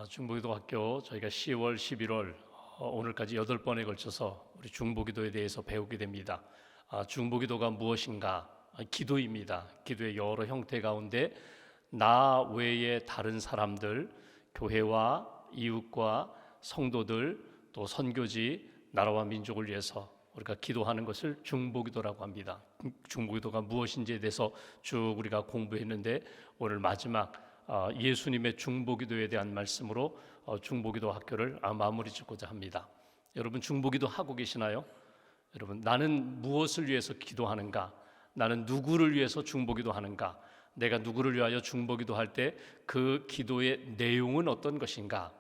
중보기도학교 저희가 10월, 11월 오늘까지 8번에 걸쳐서 우리 중보기도에 대해서 배우게 됩니다. 중보기도가 무엇인가? 기도입니다. 기도의 여러 형태 가운데 나 외에 다른 사람들, 교회와 이웃과 성도들, 또 선교지, 나라와 민족을 위해서 우리가 기도하는 것을 중보기도라고 합니다. 중보기도가 무엇인지에 대해서 쭉 우리가 공부했는데 오늘 마지막 예수님의 중보기도에 대한 말씀으로 중보기도 학교를 마무리 짓고자 합니다. 여러분 중보기도 하고 계시나요? 여러분 나는 무엇을 위해서 기도하는가? 나는 누구를 위해서 중보기도 하는가? 내가 누구를 위하여 중보기도 할 때 그 기도의 내용은 어떤 것인가?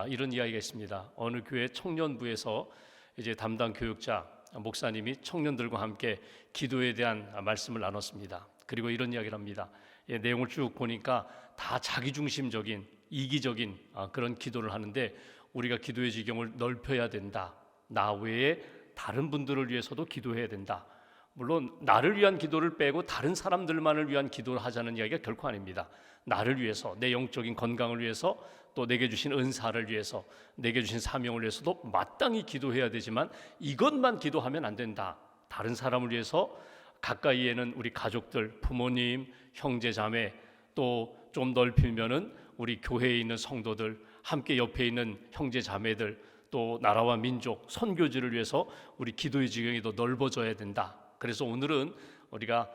이런 이야기가 있습니다. 어느 교회 청년부에서 이제 담당 교육자 목사님이 청년들과 함께 기도에 대한 말씀을 나눴습니다. 그리고 이런 이야기를 합니다. 내용을 쭉 보니까 다 자기중심적인 이기적인 그런 기도를 하는데 우리가 기도의 지경을 넓혀야 된다. 나 외에 다른 분들을 위해서도 기도해야 된다. 물론 나를 위한 기도를 빼고 다른 사람들만을 위한 기도를 하자는 이야기가 결코 아닙니다. 나를 위해서, 내 영적인 건강을 위해서, 또 내게 주신 은사를 위해서, 내게 주신 사명을 위해서도 마땅히 기도해야 되지만 이것만 기도하면 안 된다. 다른 사람을 위해서 가까이에는 우리 가족들, 부모님, 형제 자매, 또 좀 넓히면은 우리 교회에 있는 성도들, 함께 옆에 있는 형제 자매들, 또 나라와 민족, 선교지를 위해서 우리 기도의 지경이 더 넓어져야 된다. 그래서 오늘은 우리가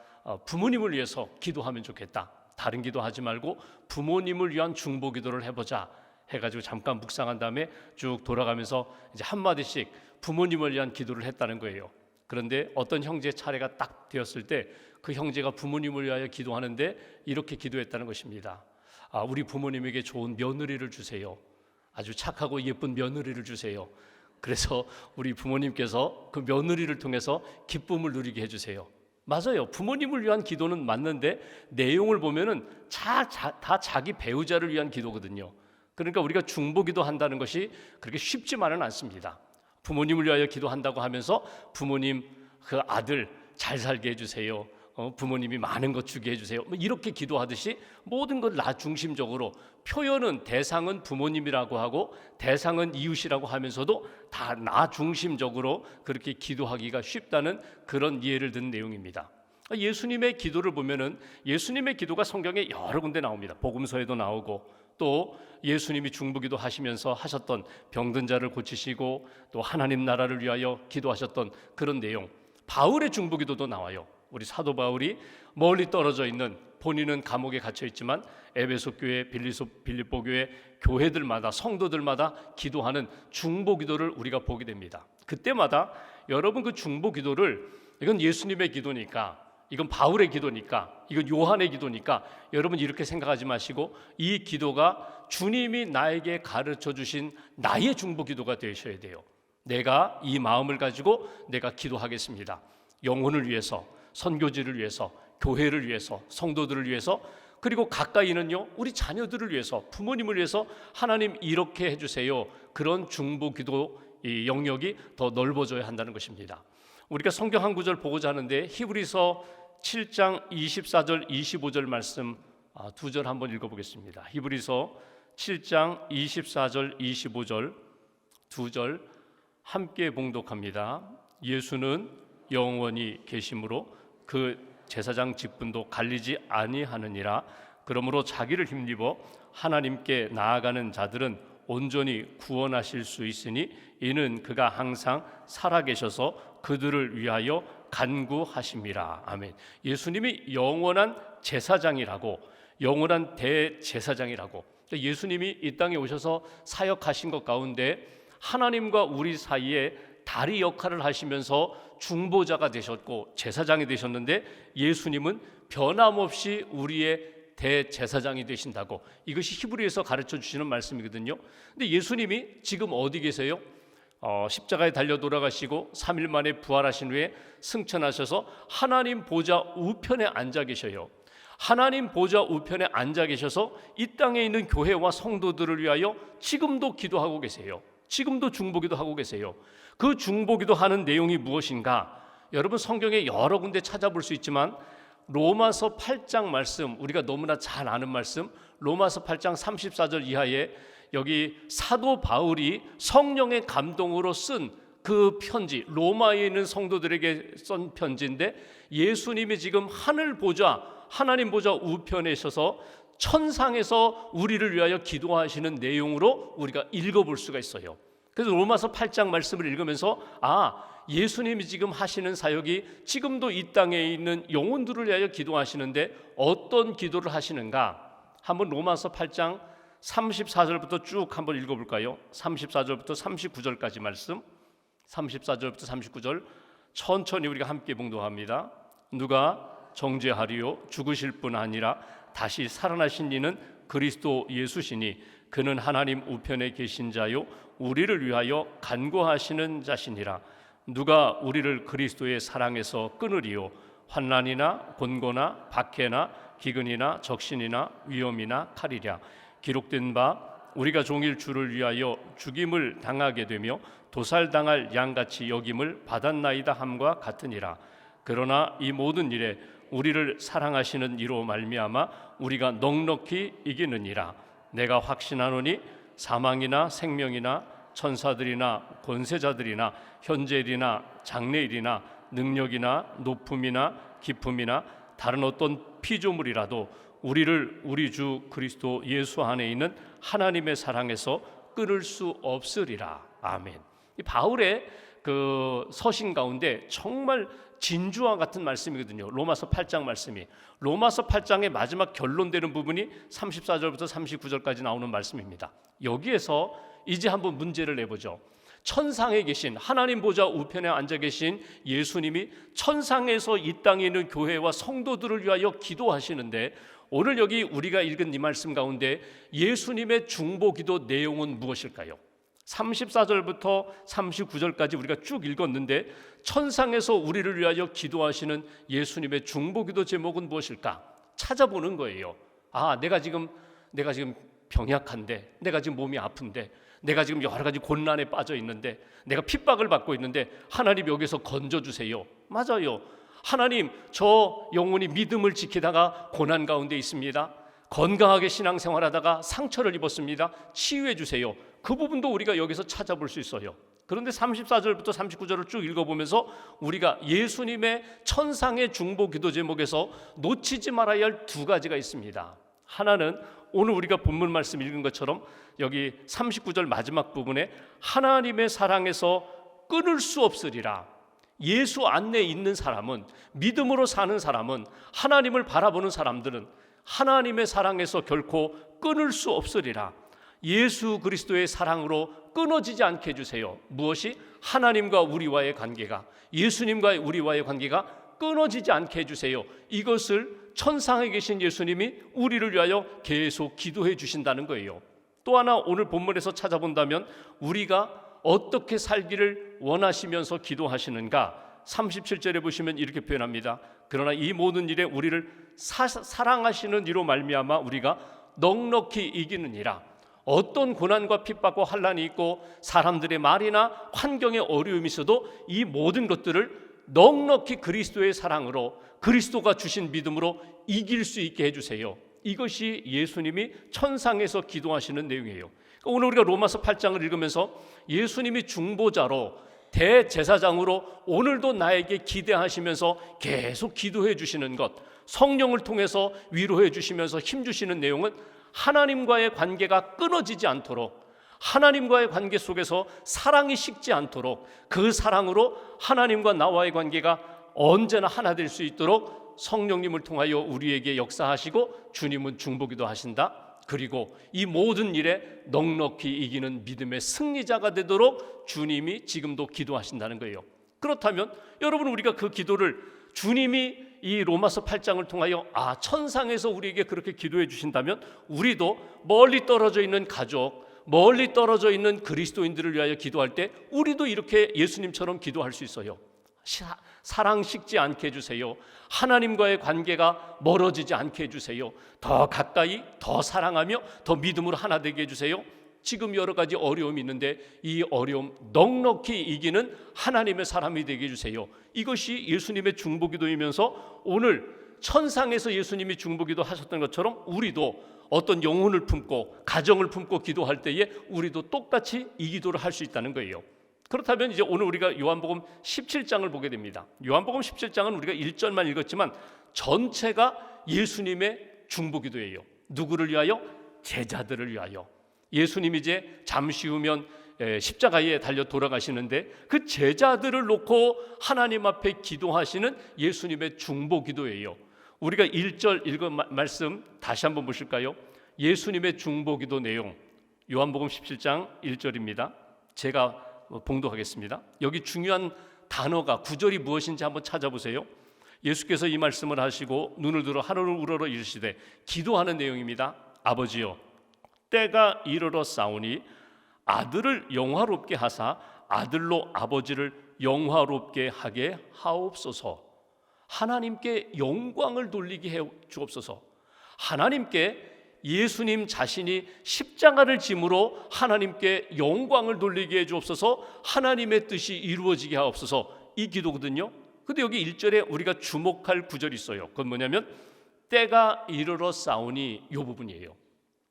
부모님을 위해서 기도하면 좋겠다. 다른 기도하지 말고 부모님을 위한 중보 기도를 해보자 해가지고 잠깐 묵상한 다음에 쭉 돌아가면서 이제 한마디씩 부모님을 위한 기도를 했다는 거예요. 그런데 어떤 형제의 차례가 딱 되었을 때 그 형제가 부모님을 위하여 기도하는데 이렇게 기도했다는 것입니다. 우리 부모님에게 좋은 며느리를 주세요. 아주 착하고 예쁜 며느리를 주세요. 그래서 우리 부모님께서 그 며느리를 통해서 기쁨을 누리게 해주세요. 맞아요. 부모님을 위한 기도는 맞는데 내용을 보면은 다 자기 배우자를 위한 기도거든요. 그러니까 우리가 중보기도 한다는 것이 그렇게 쉽지만은 않습니다. 부모님을 위하여 기도한다고 하면서 부모님 그 아들 잘 살게 해주세요. 부모님이 많은 것 주게 해주세요. 이렇게 기도하듯이 모든 걸 나 중심적으로 표현은 대상은 부모님이라고 하고 대상은 이웃이라고 하면서도 다 나 중심적으로 그렇게 기도하기가 쉽다는 그런 이해를 든 내용입니다. 예수님의 기도를 보면은 예수님의 기도가 성경에 여러 군데 나옵니다. 복음서에도 나오고 또 예수님이 중보기도 하시면서 하셨던 병든 자를 고치시고 또 하나님 나라를 위하여 기도하셨던 그런 내용, 바울의 중보기도도 나와요. 우리 사도 바울이 멀리 떨어져 있는 본인은 감옥에 갇혀 있지만 에베소 교회, 빌립보 교회 교회들마다 성도들마다 기도하는 중보기도를 우리가 보게 됩니다. 그때마다 여러분 그 중보기도를 이건 예수님의 기도니까 이건 바울의 기도니까 이건 요한의 기도니까 여러분 이렇게 생각하지 마시고 이 기도가 주님이 나에게 가르쳐 주신 나의 중보기도가 되셔야 돼요. 내가 이 마음을 가지고 내가 기도하겠습니다. 영혼을 위해서, 선교지를 위해서, 교회를 위해서, 성도들을 위해서, 그리고 가까이는요 우리 자녀들을 위해서, 부모님을 위해서 하나님 이렇게 해주세요. 그런 중보기도 이 영역이 더 넓어져야 한다는 것입니다. 우리가 성경 한 구절 보고자 하는데 히브리서 7장 24절 25절 말씀 두 절 한번 읽어보겠습니다. 히브리서 7장 24절 25절 두 절 함께 봉독합니다. 예수는 영원히 계심으로 그 제사장 직분도 갈리지 아니하느니라. 그러므로 자기를 힘입어 하나님께 나아가는 자들은 온전히 구원하실 수 있으니 이는 그가 항상 살아계셔서 그들을 위하여 간구하심이라. 아멘. 예수님이 영원한 제사장이라고, 영원한 대제사장이라고. 예수님이 이 땅에 오셔서 사역하신 것 가운데 하나님과 우리 사이에 다리 역할을 하시면서 중보자가 되셨고 제사장이 되셨는데 예수님은 변함없이 우리의 대제사장이 되신다고, 이것이 히브리에서 가르쳐 주시는 말씀이거든요. 근데 예수님이 지금 어디 계세요? 십자가에 달려 돌아가시고 3일 만에 부활하신 후에 승천하셔서 하나님 보좌 우편에 앉아 계셔요. 하나님 보좌 우편에 앉아 계셔서 이 땅에 있는 교회와 성도들을 위하여 지금도 기도하고 계세요. 지금도 중보기도 하고 계세요. 그 중보기도 하는 내용이 무엇인가? 여러분 성경에 여러 군데 찾아볼 수 있지만 로마서 8장 말씀, 우리가 너무나 잘 아는 말씀, 로마서 8장 34절 이하에 여기 사도 바울이 성령의 감동으로 쓴 그 편지, 로마에 있는 성도들에게 쓴 편지인데, 예수님이 지금 하늘 보좌, 하나님 보좌 우편에 있어서 천상에서 우리를 위하여 기도하시는 내용으로 우리가 읽어볼 수가 있어요. 그래서 로마서 8장 말씀을 읽으면서 예수님이 지금 하시는 사역이 지금도 이 땅에 있는 영혼들을 위하여 기도하시는데 어떤 기도를 하시는가? 한번 로마서 8장 34절부터 쭉 한번 읽어볼까요? 34절부터 39절까지 말씀, 34절부터 39절 천천히 우리가 함께 봉독합니다. 누가 정죄하리요? 죽으실 뿐 아니라 다시 살아나신 이는 그리스도 예수시니 그는 하나님 우편에 계신 자요 우리를 위하여 간구하시는 자시니라. 누가 우리를 그리스도의 사랑에서 끊으리요? 환난이나 곤고나 박해나 기근이나 적신이나 위험이나 칼이랴. 기록된 바 우리가 종일 주를 위하여 죽임을 당하게 되며 도살당할 양같이 여김을 받았나이다 함과 같으니라. 그러나 이 모든 일에 우리를 사랑하시는 이로 말미암아 우리가 넉넉히 이기느니라. 내가 확신하노니 사망이나 생명이나 천사들이나 권세자들이나 현재일이나 장래일이나 능력이나 높음이나 깊음이나 다른 어떤 피조물이라도 우리를 우리 주 그리스도 예수 안에 있는 하나님의 사랑에서 끊을 수 없으리라. 아멘. 이 바울의 그 서신 가운데 정말 진주와 같은 말씀이거든요. 로마서 8장 말씀이. 로마서 8장의 마지막 결론되는 부분이 34절부터 39절까지 나오는 말씀입니다. 여기에서 이제 한번 문제를 내보죠. 천상에 계신 하나님 보좌 우편에 앉아 계신 예수님이 천상에서 이 땅에 있는 교회와 성도들을 위하여 기도하시는데, 오늘 여기 우리가 읽은 이 말씀 가운데 예수님의 중보기도 내용은 무엇일까요? 34절부터 39절까지 우리가 쭉 읽었는데 천상에서 우리를 위하여 기도하시는 예수님의 중보기도 제목은 무엇일까? 찾아보는 거예요. 내가 지금 병약한데, 내가 지금 몸이 아픈데, 내가 지금 여러 가지 곤란에 빠져 있는데, 내가 핍박을 받고 있는데 하나님 여기서 건져주세요. 맞아요. 하나님, 저 영혼이 믿음을 지키다가 고난 가운데 있습니다. 건강하게 신앙생활하다가 상처를 입었습니다. 치유해 주세요. 그 부분도 우리가 여기서 찾아볼 수 있어요. 그런데 34절부터 39절을 쭉 읽어보면서 우리가 예수님의 천상의 중보 기도 제목에서 놓치지 말아야 할 두 가지가 있습니다. 하나는 오늘 우리가 본문 말씀 읽은 것처럼 여기 39절 마지막 부분에 하나님의 사랑에서 끊을 수 없으리라. 예수 안에 있는 사람은, 믿음으로 사는 사람은, 하나님을 바라보는 사람들은 하나님의 사랑에서 결코 끊을 수 없으리라. 예수 그리스도의 사랑으로 끊어지지 않게 해주세요. 무엇이? 하나님과 우리와의 관계가, 예수님과 우리와의 관계가 끊어지지 않게 해주세요. 이것을 천상에 계신 예수님이 우리를 위하여 계속 기도해 주신다는 거예요. 또 하나 오늘 본문에서 찾아본다면 우리가 어떻게 살기를 원하시면서 기도하시는가? 37절에 보시면 이렇게 표현합니다. 그러나 이 모든 일에 우리를 사랑하시는 이로 말미암아 우리가 넉넉히 이기느니라. 어떤 고난과 핍박과 환난이 있고 사람들의 말이나 환경의 어려움이 있어도 이 모든 것들을 넉넉히 그리스도의 사랑으로, 그리스도가 주신 믿음으로 이길 수 있게 해주세요. 이것이 예수님이 천상에서 기도하시는 내용이에요. 오늘 우리가 로마서 8장을 읽으면서 예수님이 중보자로, 대제사장으로 오늘도 나에게 기대하시면서 계속 기도해 주시는 것, 성령을 통해서 위로해 주시면서 힘 주시는 내용은 하나님과의 관계가 끊어지지 않도록, 하나님과의 관계 속에서 사랑이 식지 않도록, 그 사랑으로 하나님과 나와의 관계가 언제나 하나 될 수 있도록 성령님을 통하여 우리에게 역사하시고 주님은 중보기도 하신다. 그리고 이 모든 일에 넉넉히 이기는 믿음의 승리자가 되도록 주님이 지금도 기도하신다는 거예요. 그렇다면 여러분, 우리가 그 기도를 주님이 이 로마서 8장을 통하여 천상에서 우리에게 그렇게 기도해 주신다면 우리도 멀리 떨어져 있는 가족, 멀리 떨어져 있는 그리스도인들을 위하여 기도할 때 우리도 이렇게 예수님처럼 기도할 수 있어요. 사랑 식지 않게 해주세요. 하나님과의 관계가 멀어지지 않게 해주세요. 더 가까이, 더 사랑하며 더 믿음으로 하나 되게 해주세요. 지금 여러 가지 어려움이 있는데 이 어려움 넉넉히 이기는 하나님의 사람이 되게 해주세요. 이것이 예수님의 중보기도이면서 오늘 천상에서 예수님이 중보기도 하셨던 것처럼 우리도 어떤 영혼을 품고 가정을 품고 기도할 때에 우리도 똑같이 이 기도를 할 수 있다는 거예요. 그렇다면 이제 오늘 우리가 요한복음 17장을 보게 됩니다. 요한복음 17장은 우리가 1절만 읽었지만 전체가 예수님의 중보기도예요. 누구를 위하여? 제자들을 위하여. 예수님이 이제 잠시 후면 십자가에 달려 돌아가시는데 그 제자들을 놓고 하나님 앞에 기도하시는 예수님의 중보기도예요. 우리가 1절 읽은 말씀 다시 한번 보실까요? 예수님의 중보기도 내용 요한복음 17장 1절입니다. 제가 봉독하겠습니다. 여기 중요한 단어가 구절이 무엇인지 한번 찾아보세요. 예수께서 이 말씀을 하시고 눈을 들어 하늘을 우러러 이르시되 기도하는 내용입니다. 아버지여 때가 이르러 싸우니 아들을 영화롭게 하사 아들로 아버지를 영화롭게 하게 하옵소서. 하나님께 영광을 돌리게 해 주옵소서. 하나님께 예수님 자신이 십자가를 짐으로 하나님께 영광을 돌리게 해 주옵소서. 하나님의 뜻이 이루어지게 하옵소서. 이 기도거든요. 근데 여기 1절에 우리가 주목할 구절이 있어요. 그건 뭐냐면 때가 이르러 싸우니 이 부분이에요.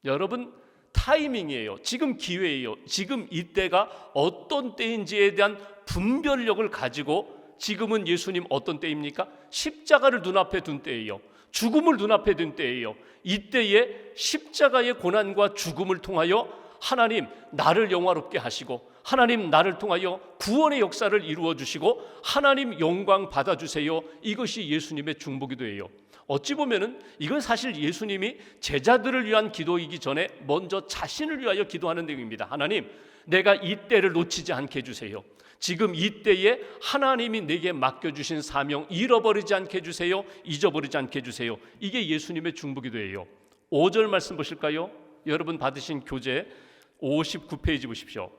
여러분 타이밍이에요. 지금 기회예요. 지금 이때가 어떤 때인지에 대한 분별력을 가지고 지금은 예수님 어떤 때입니까? 십자가를 눈앞에 둔 때예요. 죽음을 눈앞에 둔 때예요. 이때에 십자가의 고난과 죽음을 통하여 하나님 나를 영화롭게 하시고 하나님 나를 통하여 구원의 역사를 이루어 주시고 하나님 영광 받아주세요. 이것이 예수님의 중보기도예요. 어찌 보면은 이건 사실 예수님이 제자들을 위한 기도이기 전에 먼저 자신을 위하여 기도하는 내용입니다. 하나님 내가 이 때를 놓치지 않게 해주세요. 지금 이 때에 하나님이 내게 맡겨주신 사명 잃어버리지 않게 해주세요. 잊어버리지 않게 해주세요. 이게 예수님의 중보기도예요. 5절 말씀 보실까요? 여러분 받으신 교재 59페이지 보십시오.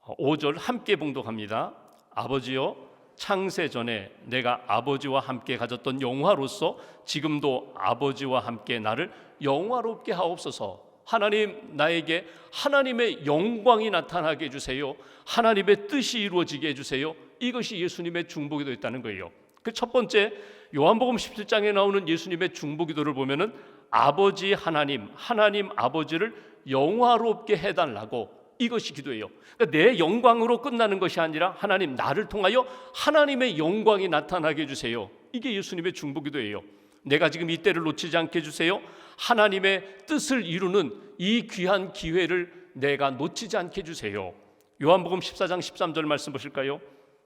5절 함께 봉독합니다. 아버지여 창세 전에 내가 아버지와 함께 가졌던 영화로서 지금도 아버지와 함께 나를 영화롭게 하옵소서. 하나님 나에게 하나님의 영광이 나타나게 해주세요. 하나님의 뜻이 이루어지게 해주세요. 이것이 예수님의 중보기도였다는 거예요. 그 첫 번째 요한복음 17장에 나오는 예수님의 중보기도를 보면은 아버지 하나님, 하나님 아버지를 영화롭게 해달라고 이것이 기도예요. 그러니까 내 영광으로 끝나는 것이 아니라 하나님 나를 통하여 하나님의 영광이 나타나게 해주세요. 이게 예수님의 중보기도예요. 내가 지금 이 때를 놓치지 않게 해주세요. 하나님의 뜻을 이루는 이 귀한 기회를 내가 놓치지 않게 해주세요. 요한복음 14장 13절 말씀 보실까요?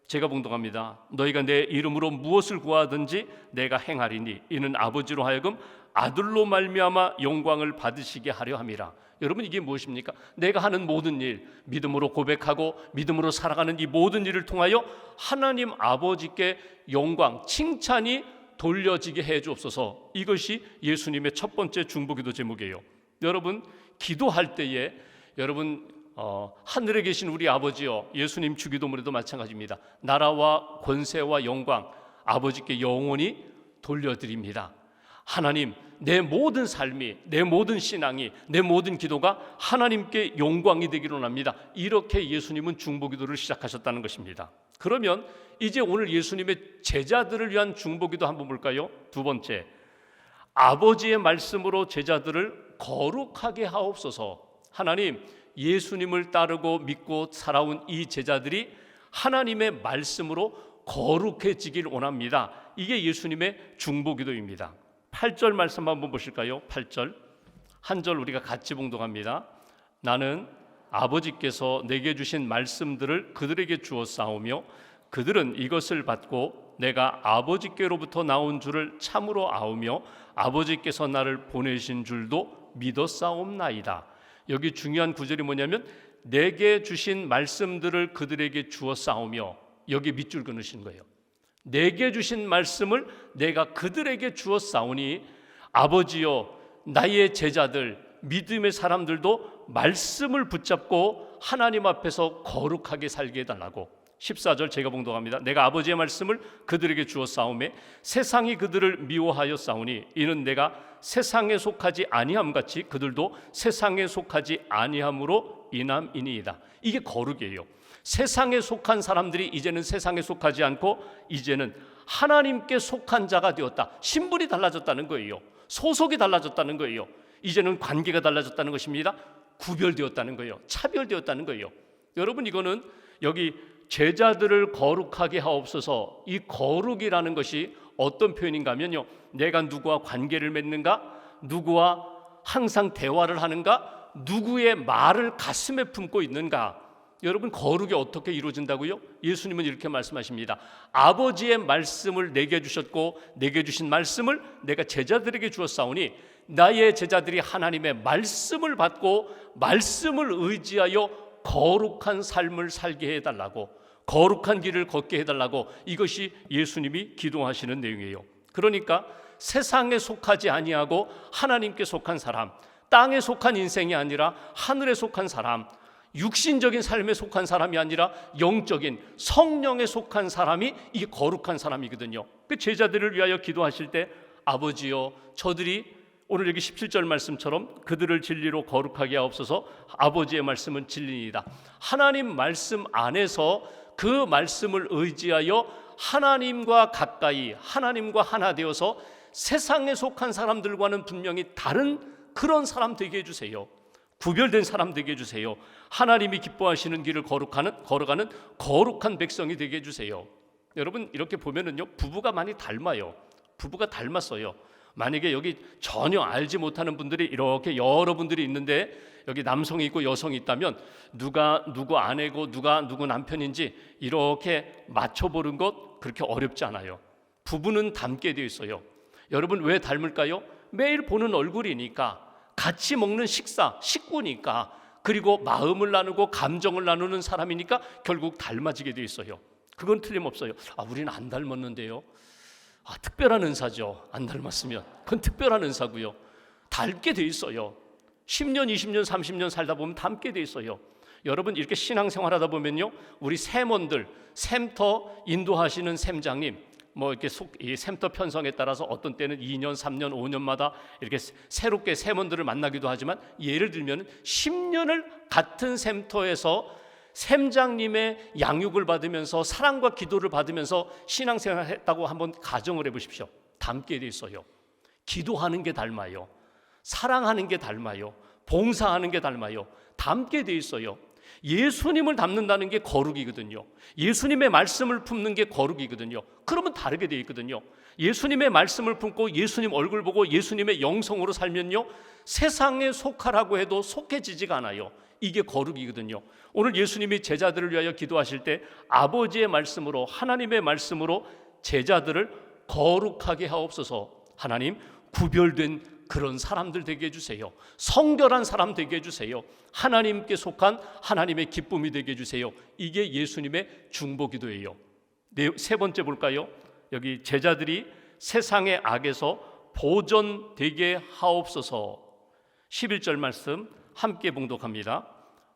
제가 봉독합니다. 너희가 내 이름으로 무엇을 구하든지 내가 행하리니 이는 아버지로 하여금 아들로 말미암아 영광을 받으시게 하려 함이라. 여러분 이게 무엇입니까? 내가 하는 모든 일, 믿음으로 고백하고 믿음으로 살아가는 이 모든 일을 통하여 하나님 아버지께 영광, 칭찬이 돌려지게 해 주옵소서. 이것이 예수님의 첫 번째 중보기도 제목이에요. 여러분 기도할 때에 여러분 하늘에 계신 우리 아버지여, 예수님 주기도문에도 마찬가지입니다. 나라와 권세와 영광 아버지께 영원히 돌려드립니다. 하나님 내 모든 삶이, 내 모든 신앙이, 내 모든 기도가 하나님께 영광이 되기로 합니다. 이렇게 예수님은 중보기도를 시작하셨다는 것입니다. 그러면 이제 오늘 예수님의 제자들을 위한 중보기도 한번 볼까요? 두 번째, 아버지의 말씀으로 제자들을 거룩하게 하옵소서. 하나님 예수님을 따르고 믿고 살아온 이 제자들이 하나님의 말씀으로 거룩해지길 원합니다. 이게 예수님의 중보기도입니다. 8절 말씀 한번 보실까요? 8절 한 절 우리가 같이 봉독합니다. 나는 아버지께서 내게 주신 말씀들을 그들에게 주었사오며 그들은 이것을 받고 내가 아버지께로부터 나온 줄을 참으로 아오며 아버지께서 나를 보내신 줄도 믿었사옵나이다. 여기 중요한 구절이 뭐냐면 내게 주신 말씀들을 그들에게 주었사오며, 여기 밑줄 그으신 거예요. 내게 주신 말씀을 내가 그들에게 주었사오니 아버지여 나의 제자들 믿음의 사람들도 말씀을 붙잡고 하나님 앞에서 거룩하게 살게 해달라고. 14절 제가 봉독합니다. 내가 아버지의 말씀을 그들에게 주었사오매 세상이 그들을 미워하였사오니 이는 내가 세상에 속하지 아니함같이 그들도 세상에 속하지 아니함으로 인함이니이다. 이게 거룩이에요. 세상에 속한 사람들이 이제는 세상에 속하지 않고 이제는 하나님께 속한 자가 되었다. 신분이 달라졌다는 거예요. 소속이 달라졌다는 거예요. 이제는 관계가 달라졌다는 것입니다. 구별되었다는 거예요. 차별되었다는 거예요. 여러분, 이거는 여기 제자들을 거룩하게 하옵소서, 이 거룩이라는 것이 어떤 표현인가 하면요, 내가 누구와 관계를 맺는가, 누구와 항상 대화를 하는가, 누구의 말을 가슴에 품고 있는가. 여러분, 거룩이 어떻게 이루어진다고요? 예수님은 이렇게 말씀하십니다. 아버지의 말씀을 내게 주셨고 내게 주신 말씀을 내가 제자들에게 주었사오니 나의 제자들이 하나님의 말씀을 받고 말씀을 의지하여 거룩한 삶을 살게 해달라고, 거룩한 길을 걷게 해달라고, 이것이 예수님이 기도하시는 내용이에요. 그러니까 세상에 속하지 아니하고 하나님께 속한 사람, 땅에 속한 인생이 아니라 하늘에 속한 사람, 육신적인 삶에 속한 사람이 아니라 영적인 성령에 속한 사람이 이 거룩한 사람이거든요. 그 제자들을 위하여 기도하실 때 아버지여, 저들이 오늘 여기 17절 말씀처럼 그들을 진리로 거룩하게 하옵소서. 아버지의 말씀은 진리이다. 하나님 말씀 안에서 그 말씀을 의지하여 하나님과 가까이, 하나님과 하나 되어서 세상에 속한 사람들과는 분명히 다른 그런 사람 되게 해주세요. 구별된 사람 되게 해주세요. 하나님이 기뻐하시는 길을 걸어가는 거룩한 백성이 되게 해주세요. 여러분, 이렇게 보면은요, 부부가 많이 닮아요. 부부가 닮았어요. 만약에 여기 전혀 알지 못하는 분들이 이렇게 여러 분들이 있는데 여기 남성이 있고 여성이 있다면 누가 누구 아내고 누가 누구 남편인지 이렇게 맞춰보는 것 그렇게 어렵지 않아요. 부부는 닮게 되어 있어요. 여러분, 왜 닮을까요? 매일 보는 얼굴이니까, 같이 먹는 식구니까, 그리고 마음을 나누고 감정을 나누는 사람이니까 결국 닮아지게 되어 있어요. 그건 틀림없어요. 우리는 안 닮았는데요. 특별한 은사죠. 안 닮았으면 그건 특별한 은사고요. 닮게 돼 있어요. 10년, 20년, 30년 살다 보면 닮게 돼 있어요. 여러분, 이렇게 신앙생활하다 보면요, 우리 샘원들, 샘터 인도하시는 샘장님, 이렇게 이 샘터 편성에 따라서 어떤 때는 2년, 3년, 5년마다 이렇게 새롭게 샘원들을 만나기도 하지만, 예를 들면 10년을 같은 샘터에서 샘장님의 양육을 받으면서 사랑과 기도를 받으면서 신앙생활을 했다고 한번 가정을 해보십시오. 닮게 돼 있어요. 기도하는 게 닮아요. 사랑하는 게 닮아요. 봉사하는 게 닮아요. 닮게 돼 있어요. 예수님을 닮는다는 게 거룩이거든요. 예수님의 말씀을 품는 게 거룩이거든요. 그러면 다르게 돼 있거든요. 예수님의 말씀을 품고 예수님 얼굴 보고 예수님의 영성으로 살면요, 세상에 속하라고 해도 속해지지가 않아요. 이게 거룩이거든요. 오늘 예수님이 제자들을 위하여 기도하실 때 아버지의 말씀으로, 하나님의 말씀으로 제자들을 거룩하게 하옵소서. 하나님, 구별된 그런 사람들 되게 해주세요. 성결한 사람 되게 해주세요. 하나님께 속한 하나님의 기쁨이 되게 해주세요. 이게 예수님의 중보기도예요. 세 번째 볼까요? 여기 제자들이 세상의 악에서 보존되게 하옵소서. 11절 말씀 함께 봉독합니다.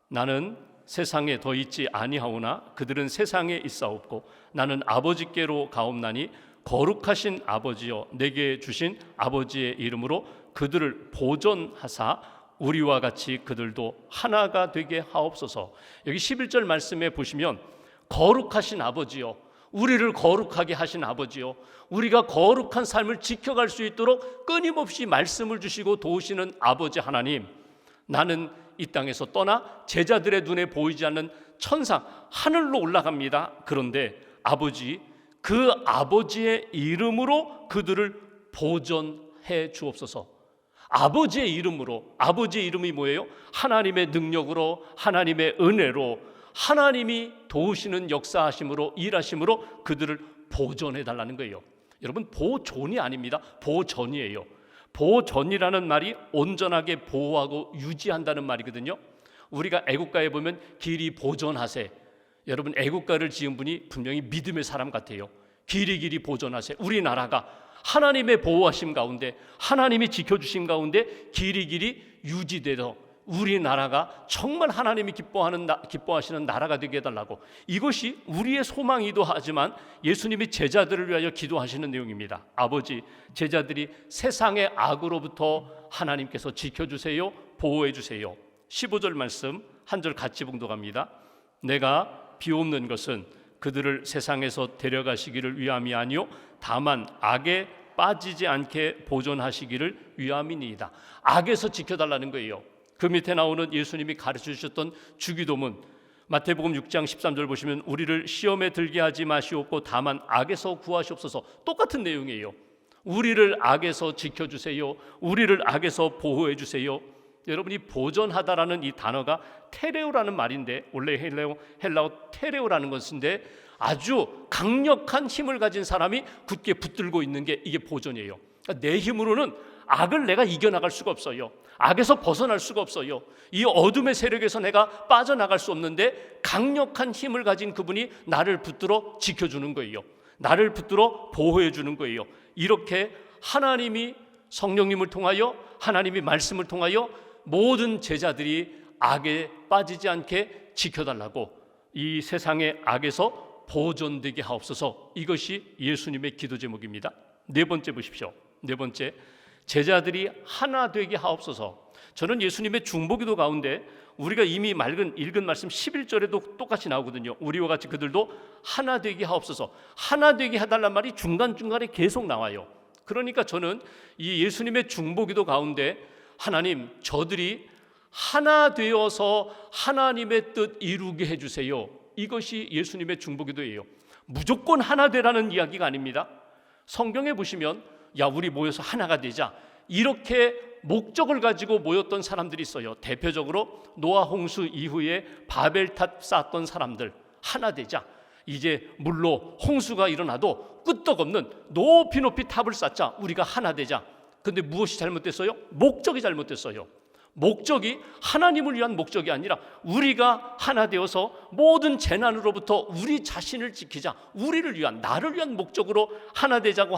나는 세상에 더 있지 아니하오나 그들은 세상에 있사옵고 나는 아버지께로 가옵나니 거룩하신 아버지여, 내게 주신 아버지의 이름으로 그들을 보존하사 우리와 같이 그들도 하나가 되게 하옵소서. 여기 11절 말씀에 보시면 거룩하신 아버지여, 우리를 거룩하게 하신 아버지여, 우리가 거룩한 삶을 지켜갈 수 있도록 끊임없이 말씀을 주시고 도우시는 아버지 하나님, 나는 이 땅에서 떠나 제자들의 눈에 보이지 않는 천상 하늘로 올라갑니다. 그런데 아버지, 그 아버지의 이름으로 그들을 보존해 주옵소서. 아버지의 이름으로, 아버지의 이름이 뭐예요? 하나님의 능력으로, 하나님의 은혜로, 하나님이 도우시는 역사하심으로, 일하심으로 그들을 보존해 달라는 거예요. 여러분, 보존이 아닙니다. 보전이에요. 보전이라는 말이 온전하게 보호하고 유지한다는 말이거든요. 우리가 애국가에 보면 길이 보존하세, 여러분, 애국가를 지은 분이 분명히 믿음의 사람 같아요. 길이 보존하세. 우리나라가 하나님의 보호하심 가운데, 하나님이 지켜주심 가운데 길이 유지되어 우리나라가 정말 하나님이 기뻐하시는 나라가 되게 해달라고, 이것이 우리의 소망이기도 하지만 예수님이 제자들을 위하여 기도하시는 내용입니다. 아버지, 제자들이 세상의 악으로부터 하나님께서 지켜주세요, 보호해 주세요. 15절 말씀 한 절 같이 봉독합니다. 내가 비옵는 것은 그들을 세상에서 데려가시기를 위함이 아니요 다만 악에 빠지지 않게 보존하시기를 위함이니이다. 악에서 지켜달라는 거예요. 그 밑에 나오는 예수님이 가르쳐 주셨던 주기도문, 마태복음 6장 13절 보시면 우리를 시험에 들게 하지 마시옵고 다만 악에서 구하시옵소서. 똑같은 내용이에요. 우리를 악에서 지켜주세요. 우리를 악에서 보호해 주세요. 여러분이 보존하다라는 이 단어가 테레오라는 말인데, 원래 헬라어 테레오라는 것인데 아주 강력한 힘을 가진 사람이 굳게 붙들고 있는 게 이게 보존이에요. 그러니까 내 힘으로는 악을 내가 이겨나갈 수가 없어요. 악에서 벗어날 수가 없어요. 이 어둠의 세력에서 내가 빠져나갈 수 없는데 강력한 힘을 가진 그분이 나를 붙들어 지켜주는 거예요. 나를 붙들어 보호해 주는 거예요. 이렇게 하나님이 성령님을 통하여, 하나님이 말씀을 통하여 모든 제자들이 악에 빠지지 않게 지켜달라고, 이 세상의 악에서 보존되게 하옵소서. 이것이 예수님의 기도 제목입니다. 네 번째 보십시오. 네 번째, 제자들이 하나 되게 하옵소서. 저는 예수님의 중보기도 가운데 우리가 이미 읽은 말씀 11절에도 똑같이 나오거든요. 우리와 같이 그들도 하나 되게 하옵소서. 하나 되게 해달란 말이 중간중간에 계속 나와요. 그러니까 저는 이 예수님의 중보기도 가운데 하나님, 저들이 하나 되어서 하나님의 뜻 이루게 해주세요. 이것이 예수님의 중보기도예요. 무조건 하나 되라는 이야기가 아닙니다. 성경에 보시면 야, 우리 모여서 하나가 되자, 이렇게 목적을 가지고 모였던 사람들이 있어요. 대표적으로 노아 홍수 이후에 바벨탑 쌓았던 사람들, 하나 되자. 이제 물로 홍수가 일어나도 끄떡없는 높이 높이 탑을 쌓자. 우리가 하나 되자. 근데 무엇이 잘못됐어요? 목적이 잘못됐어요. 목적이 하나님을 위한 목적이 아니라 우리가 하나 되어서 모든 재난으로부터 우리 자신을 지키자, 우리를 위한, 나를 위한 목적으로 하나 되자고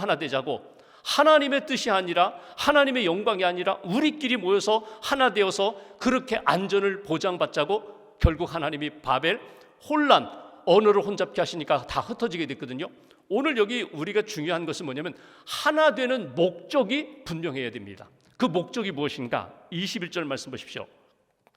하나님의 뜻이 아니라, 하나님의 영광이 아니라 우리끼리 모여서 하나 되어서 그렇게 안전을 보장받자고 결국 하나님이 바벨, 혼란, 언어를 혼잡케 하시니까 다 흩어지게 됐거든요. 오늘 여기 우리가 중요한 것은 뭐냐면 하나 되는 목적이 분명해야 됩니다. 그 목적이 무엇인가? 21절 말씀 보십시오.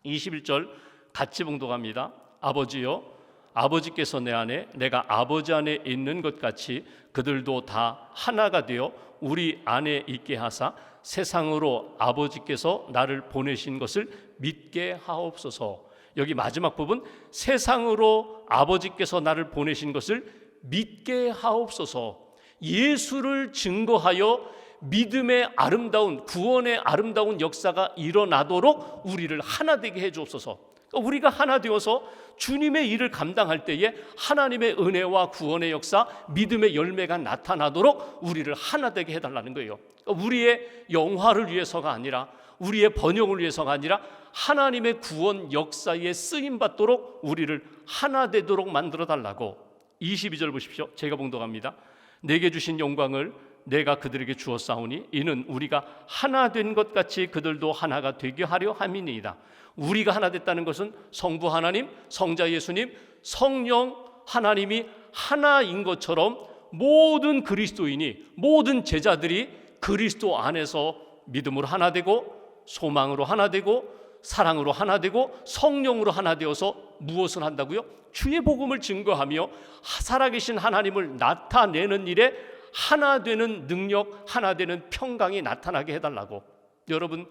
21절 같이 봉독합니다. 아버지여, 아버지께서 내 안에, 내가 아버지 안에 있는 것 같이 그들도 다 하나가 되어 우리 안에 있게 하사 세상으로 아버지께서 나를 보내신 것을 믿게 하옵소서. 여기 마지막 부분, 세상으로 아버지께서 나를 보내신 것을 믿게 하옵소서. 예수를 증거하여 믿음의 아름다운, 구원의 아름다운 역사가 일어나도록 우리를 하나 되게 해 주옵소서. 우리가 하나 되어서 주님의 일을 감당할 때에 하나님의 은혜와 구원의 역사, 믿음의 열매가 나타나도록 우리를 하나 되게 해달라는 거예요. 우리의 영화를 위해서가 아니라, 우리의 번영을 위해서가 아니라 하나님의 구원 역사에 쓰임받도록 우리를 하나 되도록 만들어달라고. 22절 보십시오. 제가 봉독합니다. 내게 주신 영광을 내가 그들에게 주었사오니 이는 우리가 하나 된 것 같이 그들도 하나가 되게 하려 함이니이다. 우리가 하나 됐다는 것은 성부 하나님, 성자 예수님, 성령 하나님이 하나인 것처럼 모든 그리스도인이, 모든 제자들이 그리스도 안에서 믿음으로 하나 되고, 소망으로 하나 되고, 사랑으로 하나 되고, 성령으로 하나 되어서 무엇을 한다고요? 주의 복음을 증거하며 살아계신 하나님을 나타내는 일에 하나 되는 능력, 하나 되는 평강이 나타나게 해달라고. 여러분,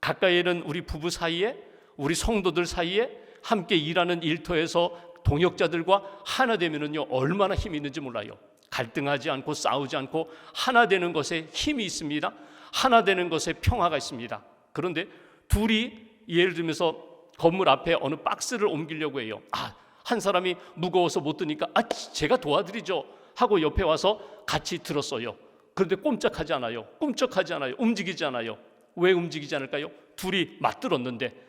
가까이 있는 우리 부부 사이에, 우리 성도들 사이에, 함께 일하는 일터에서 동역자들과 하나 되면은요, 얼마나 힘이 있는지 몰라요. 갈등하지 않고 싸우지 않고 하나 되는 것에 힘이 있습니다. 하나 되는 것에 평화가 있습니다. 그런데 둘이 예를 들면서 건물 앞에 어느 박스를 옮기려고 해요. 한 사람이 무거워서 못 드니까 제가 도와드리죠 하고 옆에 와서 같이 들었어요. 그런데 꼼짝하지 않아요. 움직이지 않아요. 왜 움직이지 않을까요? 둘이 맞들었는데,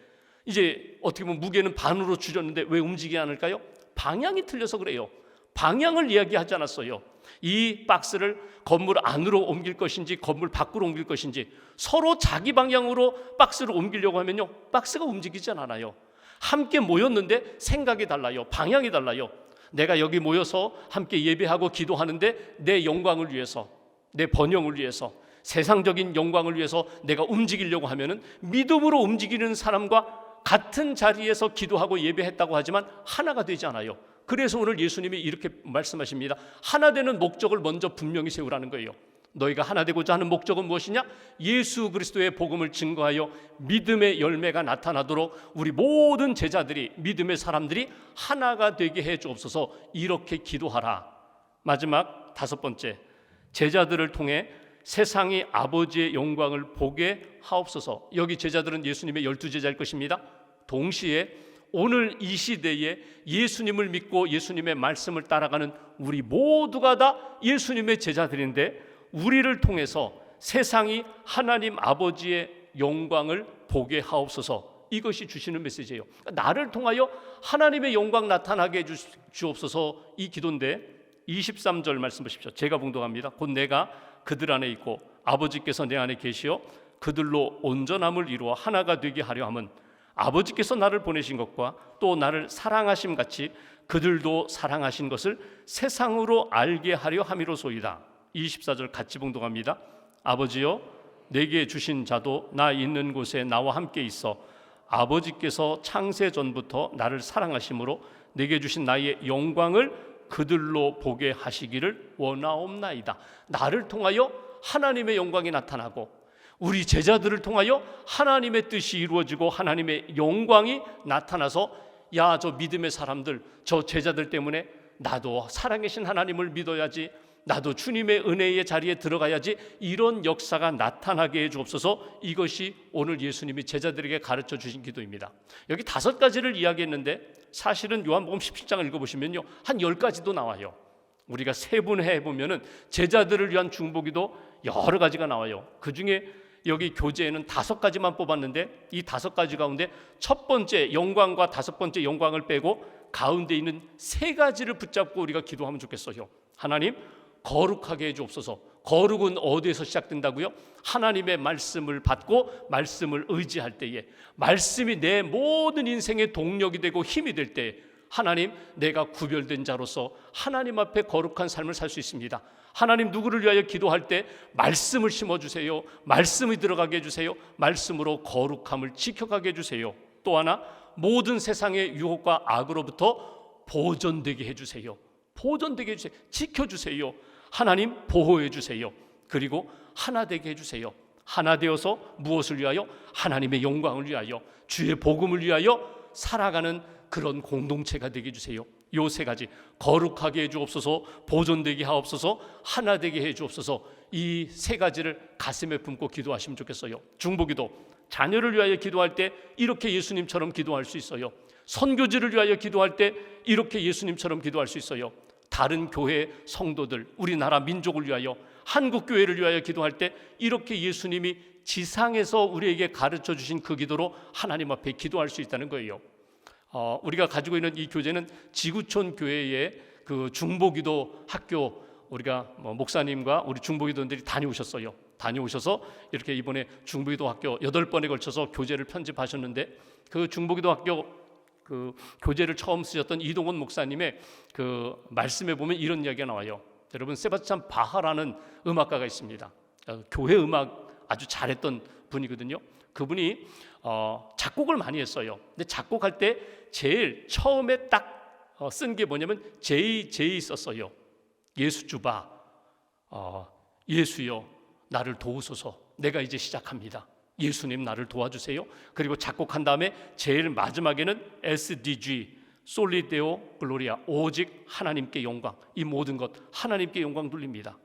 이제 어떻게 보면 무게는 반으로 줄였는데 왜 움직이지 않을까요? 방향이 틀려서 그래요. 방향을 이야기하지 않았어요. 이 박스를 건물 안으로 옮길 것인지 건물 밖으로 옮길 것인지, 서로 자기 방향으로 박스를 옮기려고 하면요, 박스가 움직이지 않아요. 함께 모였는데 생각이 달라요. 방향이 달라요. 내가 여기 모여서 함께 예배하고 기도하는데 내 영광을 위해서, 내 번영을 위해서, 세상적인 영광을 위해서 내가 움직이려고 하면은 믿음으로 움직이는 사람과 같은 자리에서 기도하고 예배했다고 하지만 하나가 되지 않아요. 그래서 오늘 예수님이 이렇게 말씀하십니다. 하나 되는 목적을 먼저 분명히 세우라는 거예요. 너희가 하나 되고자 하는 목적은 무엇이냐? 예수 그리스도의 복음을 증거하여 믿음의 열매가 나타나도록 우리 모든 제자들이, 믿음의 사람들이 하나가 되게 해 주옵소서. 이렇게 기도하라. 마지막 5번째, 제자들을 통해 세상이 아버지의 영광을 보게 하옵소서. 여기 제자들은 예수님의 12제자일 것입니다. 동시에 오늘 이 시대에 예수님을 믿고 예수님의 말씀을 따라가는 우리 모두가 다 예수님의 제자들인데, 우리를 통해서 세상이 하나님 아버지의 영광을 보게 하옵소서. 이것이 주시는 메시지예요. 나를 통하여 하나님의 영광 나타나게 해 주옵소서. 이 기도인데 23절 말씀 보십시오. 제가 봉독합니다. 곧 내가 그들 안에 있고 아버지께서 내 안에 계시어 그들로 온전함을 이루어 하나가 되게 하려 함은 아버지께서 나를 보내신 것과 또 나를 사랑하심 같이 그들도 사랑하신 것을 세상으로 알게 하려 함이로소이다. 24절 같이 봉독합니다. 아버지여, 내게 주신 자도 나 있는 곳에 나와 함께 있어 아버지께서 창세 전부터 나를 사랑하심으로 내게 주신 나의 영광을 그들로 보게 하시기를 원하옵나이다. 나를 통하여 하나님의 영광이 나타나고 우리 제자들을 통하여 하나님의 뜻이 이루어지고 하나님의 영광이 나타나서, 야, 저 믿음의 사람들, 저 제자들 때문에 나도 살아계신 하나님을 믿어야지, 나도 주님의 은혜의 자리에 들어가야지, 이런 역사가 나타나게 해 주옵소서. 이것이 오늘 예수님이 제자들에게 가르쳐 주신 기도입니다. 여기 5가지를 이야기했는데 사실은 요한복음 17장을 읽어보시면요, 한 10가지도 나와요. 우리가 세분해 보면은 제자들을 위한 중보기도 여러 가지가 나와요. 그 중에 여기 교재에는 5가지만 뽑았는데 이 5가지 가운데 첫 번째 영광과 5번째 영광을 빼고 가운데 있는 3가지를 붙잡고 우리가 기도하면 좋겠어요. 하나님, 거룩하게 해 주옵소서. 거룩은 어디에서 시작된다고요? 하나님의 말씀을 받고 말씀을 의지할 때에, 말씀이 내 모든 인생의 동력이 되고 힘이 될 때, 하나님, 내가 구별된 자로서 하나님 앞에 거룩한 삶을 살 수 있습니다. 하나님, 누구를 위하여 기도할 때 말씀을 심어주세요. 말씀이 들어가게 해주세요. 말씀으로 거룩함을 지켜가게 해주세요. 또 하나, 모든 세상의 유혹과 악으로부터 보존되게 해주세요. 보존되게 해주세요. 지켜주세요. 하나님, 보호해 주세요. 그리고 하나 되게 해주세요. 하나 되어서 무엇을 위하여? 하나님의 영광을 위하여, 주의 복음을 위하여 살아가는 그런 공동체가 되게 해주세요. 요 3가지, 거룩하게 해주옵소서, 보존되게 하옵소서, 하나 되게 해주옵소서. 이 3가지를 가슴에 품고 기도하시면 좋겠어요. 중보기도, 자녀를 위하여 기도할 때 이렇게 예수님처럼 기도할 수 있어요. 선교지를 위하여 기도할 때 이렇게 예수님처럼 기도할 수 있어요. 다른 교회 성도들, 우리나라 민족을 위하여, 한국 교회를 위하여 기도할 때 이렇게 예수님이 지상에서 우리에게 가르쳐 주신 그 기도로 하나님 앞에 기도할 수 있다는 거예요. 우리가 가지고 있는 이 교재는 지구촌 교회의 그 중보기도 학교, 우리가 목사님과 우리 중보기도원들이 다녀오셨어요. 다녀오셔서 이렇게 이번에 중보기도 학교 8번에 걸쳐서 교재를 편집하셨는데, 그 중보기도 학교 그 교재를 처음 쓰셨던 이동원 목사님의 그 말씀에 보면 이런 이야기가 나와요. 여러분, 세바스찬 바하라는 음악가가 있습니다. 교회 음악 아주 잘했던 분이거든요. 그분이 작곡을 많이 했어요. 근데 작곡할 때 제일 처음에 딱 쓴 게 뭐냐면 JJ 썼어요. 예수 주바, 예수여 나를 도우소서, 내가 이제 시작합니다. 예수님 나를 도와주세요. 그리고 작곡한 다음에 제일 마지막에는 SDG, 솔리데오 글로리아, 오직 하나님께 영광, 이 모든 것 하나님께 영광 돌립니다.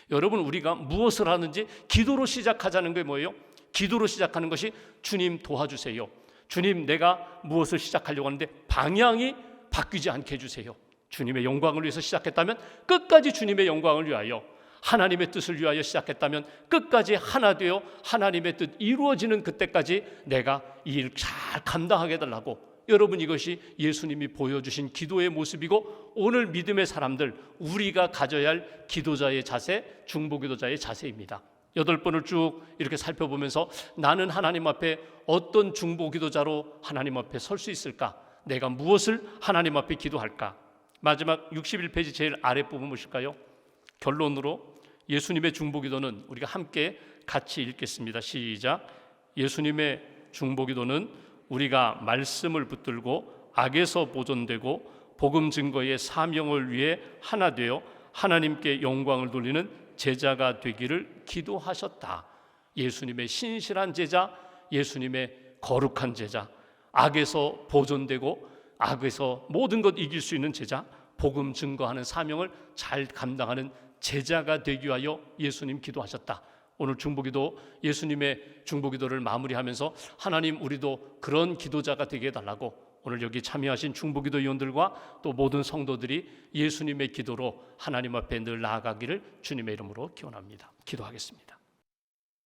여러분, 우리가 무엇을 하는지 기도로 시작하자는 게 뭐예요? 기도로 시작하는 것이 주님 도와주세요. 주님, 내가 무엇을 시작하려고 하는데 방향이 바뀌지 않게 해주세요. 주님의 영광을 위해서 시작했다면 끝까지 주님의 영광을 위하여, 하나님의 뜻을 위하여 시작했다면 끝까지 하나 되어 하나님의 뜻 이루어지는 그때까지 내가 이 일 잘 감당하게 해달라고. 여러분, 이것이 예수님이 보여주신 기도의 모습이고 오늘 믿음의 사람들, 우리가 가져야 할 기도자의 자세, 중보기도자의 자세입니다. 8번을 쭉 이렇게 살펴보면서 나는 하나님 앞에 어떤 중보기도자로 하나님 앞에 설 수 있을까? 내가 무엇을 하나님 앞에 기도할까? 마지막 61페이지 제일 아랫부분 보실까요? 결론으로 예수님의 중보기도는 우리가 함께 같이 읽겠습니다. 시작. 예수님의 중보기도는 우리가 말씀을 붙들고 악에서 보존되고 복음 증거의 사명을 위해 하나 되어 하나님께 영광을 돌리는 제자가 되기를 기도하셨다. 예수님의 신실한 제자, 예수님의 거룩한 제자, 악에서 보존되고 악에서 모든 것 이길 수 있는 제자, 복음 증거하는 사명을 잘 감당하는 제자가 되기 위하여 예수님 기도하셨다. 오늘 중보기도, 예수님의 중보기도를 마무리하면서 하나님 우리도 그런 기도자가 되게 해달라고 오늘 여기 참여하신 중보기도 위원들과 또 모든 성도들이 예수님의 기도로 하나님 앞에 늘 나아가기를 주님의 이름으로 기원합니다. 기도하겠습니다.